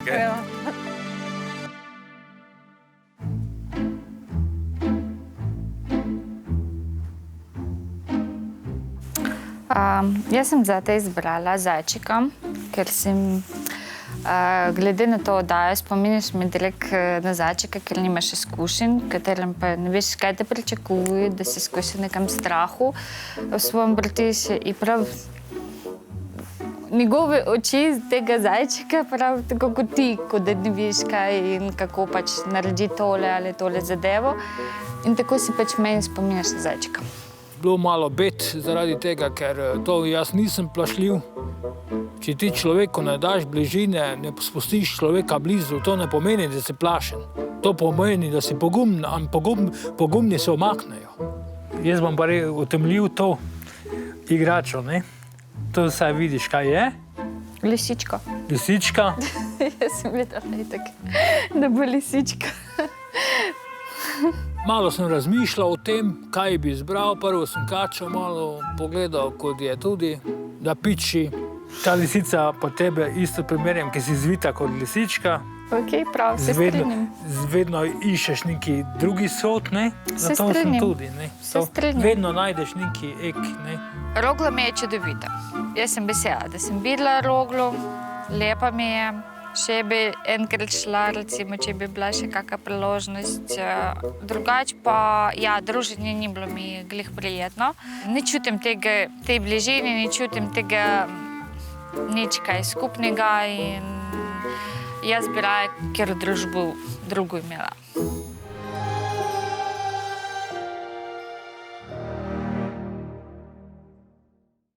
Gremo. Jaz sem zate izbrala zajčika, ker sem glede na to oddajo spominjaš me direkt na zajčika, ker nimaš izkušenj, katerem pa ne veš, kaj te pričakuje, da si skozi nekam strahu v svojem vrtišču in prav njegove oči tega zajčika prav tako kot ti, kot da ne veš kaj in kako pač naredi tole ali tole zadevo in tako si pač meni spominjaš na zajčika. Bilo malo bed zaradi tega, ker to jaz nisem plašljiv. Če ti človeku ne daš bližine, ne spustiš človeka blizu, to ne pomeni, da si plašen. To pomeni, da si pogumen, pogumni se omaknejo. Jaz bom pa utemeljil to igračo, ne? To saj vidiš, kaj je? Lisička. Lisička. Jaz sem videla itak, da bo lisička. Malo sem razmišljal o tem, kaj bi izbral. Prvo sem kačo malo pogledal, kot je tudi, da piči. Ta lisica po tebe isto primerjam, ki si zvita kot lisička. Ok, prav, se strinjam. Vedno iščeš neki drugi sort, ne? Se Zato sem strinjam. tudi, ne? Se strinjam. Vedno najdeš neki ek, ne? Rogla mi je čudovita. Jaz sem vesela, da sem videla roglo, lepa mi je. Še bi enkrat šla, recimo, če bi bila še kakšna priložnost. Drugače pa, ja, druženje ni bilo mi glih prijetno. Ne čutim tega, tej bližini, ne čutim tega nič kaj skupnega in jaz bi raje, ker družbo drugo imela.